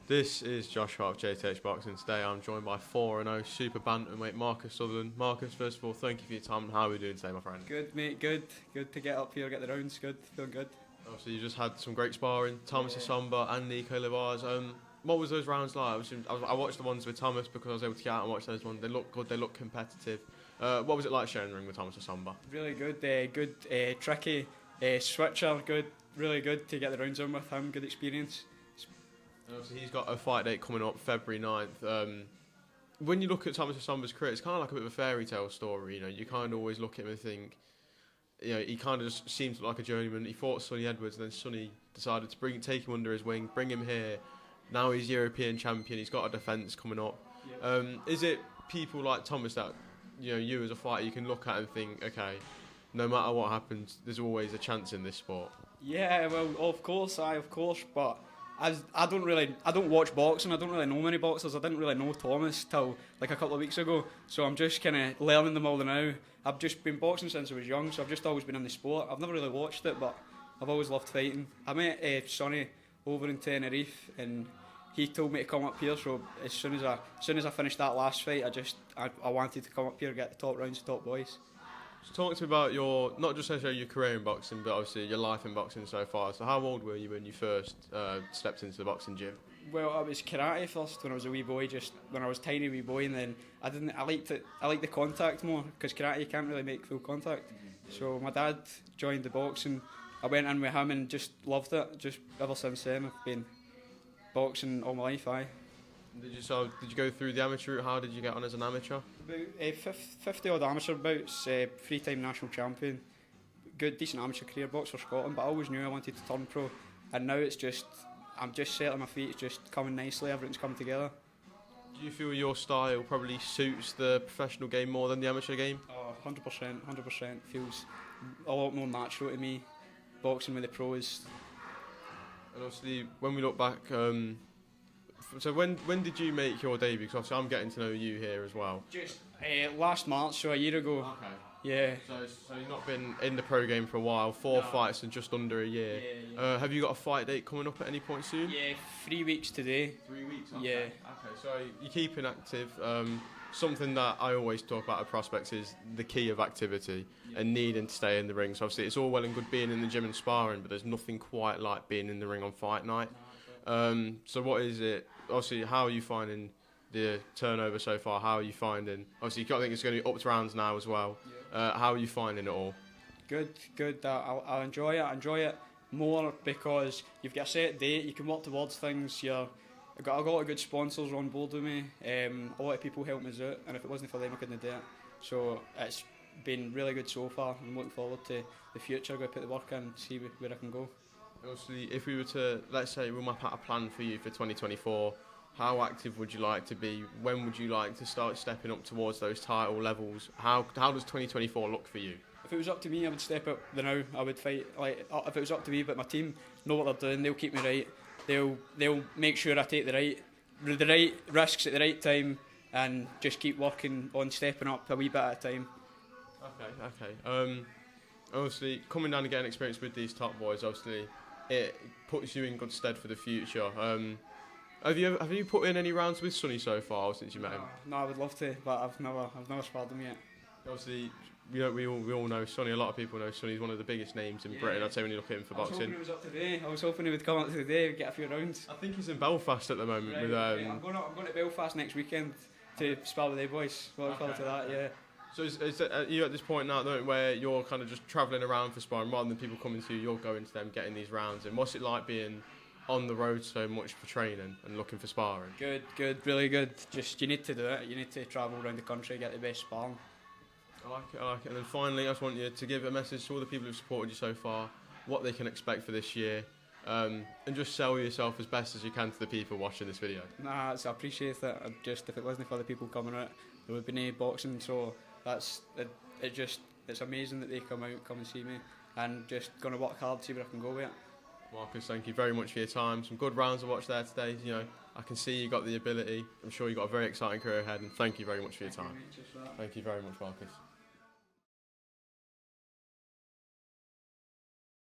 This is Josh Hart of JTH Boxing. Today I'm joined by 4-0 super bantamweight Marcus Sutherland. Marcus, first of all, thank you for your time and how are we doing today, my friend? Good, mate, good. Good to get up here, get the rounds, good, feeling good. Obviously, you just had some great sparring, Thomas Essomba and Nico Livars. What was those rounds like? I watched the ones with Thomas because I was able to get out and watch those ones. They look good, they look competitive. What was it like sharing the ring with Thomas Essomba? Really good, tricky, switcher, good, really good to get the rounds on with him, good experience. And obviously he's got a fight date coming up February 9th. When you look at Thomas Essomba's career, it's kind of like a bit of a fairy tale story. You know, you kind of always look at him and think, you know, he kind of just seems like a journeyman. He fought Sonny Edwards, and then Sonny decided to take him under his wing, bring him here. Now he's European champion. He's got a defence coming up. Yeah. Is it people like Thomas that, you know, you as a fighter, you can look at and think, okay, no matter what happens, there's always a chance in this sport? Yeah, well, of course, but I don't watch boxing. I don't really know many boxers. I didn't really know Thomas till like a couple of weeks ago. So I'm just kind of learning them all now. I've just been boxing since I was young, so I've just always been in the sport. I've never really watched it, but I've always loved fighting. I met Sonny over in Tenerife, and he told me to come up here. So as soon as I finished that last fight, I wanted to come up here, get the top rounds, the top boys. So talk to me about not just necessarily your career in boxing, but obviously your life in boxing so far. So how old were you when you first stepped into the boxing gym? Well, I was karate first when I was a wee boy, just when I was tiny wee boy, and then I liked the contact more, because karate you can't really make full contact. So my dad joined the boxing. I went in with him and just loved it. Just ever since then, I've been boxing all my life. Did you go through the amateur route? How did you get on as an amateur? About 50 odd amateur bouts, 3-time national champion, good decent amateur career, box for Scotland. But I always knew I wanted to turn pro, and now I'm just set on my feet. It's just coming nicely. Everything's come together. Do you feel your style probably suits the professional game more than the amateur game? Oh, 100%. Feels a lot more natural to me. Boxing with the pros. And obviously, when we look back, so when did you make your debut? Because obviously I'm getting to know you here as well. Just last March, so a year ago. Okay. Yeah. So you've not been in the pro game for a while. Four fights in just under a year. Yeah. Have you got a fight date coming up at any point soon? Yeah, 3 weeks today. 3 weeks. Yeah. Okay. So you're keeping active. Something that I always talk about at prospects is the key of activity and needing to stay in the ring. So obviously it's all well and good being in the gym and sparring, but there's nothing quite like being in the ring on fight night. So what is it? Obviously, how are you finding the turnover so far? How are you finding? Obviously, I think it's going to be up to rounds now as well. How are you finding it all? Good. I enjoy it. I enjoy it more because you've got a set date. You can work towards things. I've got a lot of good sponsors on board with me. A lot of people help me out, and if it wasn't for them, I couldn't do it. So it's been really good so far. I'm looking forward to the future. I'm going to put the work in and see where I can go. Obviously, if we were to, let's say, we map out a plan for you for 2024, how active would you like to be? When would you like to start stepping up towards those title levels? How does 2024 look for you? If it was up to me, I would step up now. I would fight. If it was up to me, but my team know what they're doing. They'll keep me right. They'll make sure I take the right risks at the right time, and just keep working on stepping up a wee bit at a time. Okay. Obviously, coming down and getting experience with these top boys, obviously, it puts you in good stead for the future. Have you put in any rounds with Sonny so far since you met him? No, I would love to, but I've never sparred him yet. Obviously, we all know Sonny. A lot of people know Sonny's one of the biggest names in Britain. I'd say when you look at him for boxing. I was hoping he was up today, get a few rounds. I think he's in Belfast at the moment. Right, I'm going to Belfast next weekend to spar with the boys. Look forward to that. Yeah. So are you at this point now where you're kind of just travelling around for sparring rather than people coming to you? You're going to them, getting these rounds. And what's it like being on the road so much for training and looking for sparring? Good, really good. Just you need to do it. You need to travel around the country, get the best sparring. I like it. And then finally, I just want you to give a message to all the people who've supported you so far, what they can expect for this year, and just sell yourself as best as you can to the people watching this video. I appreciate it. If it wasn't for the people coming out, there would be no boxing. So it's amazing that they come and see me, and just going to work hard to see where I can go with it. Marcus, thank you very much for your time. Some good rounds to watch there today. You know, I can see you got the ability. I'm sure you got a very exciting career ahead, and thank you very much for your time. Thank you very much, Marcus.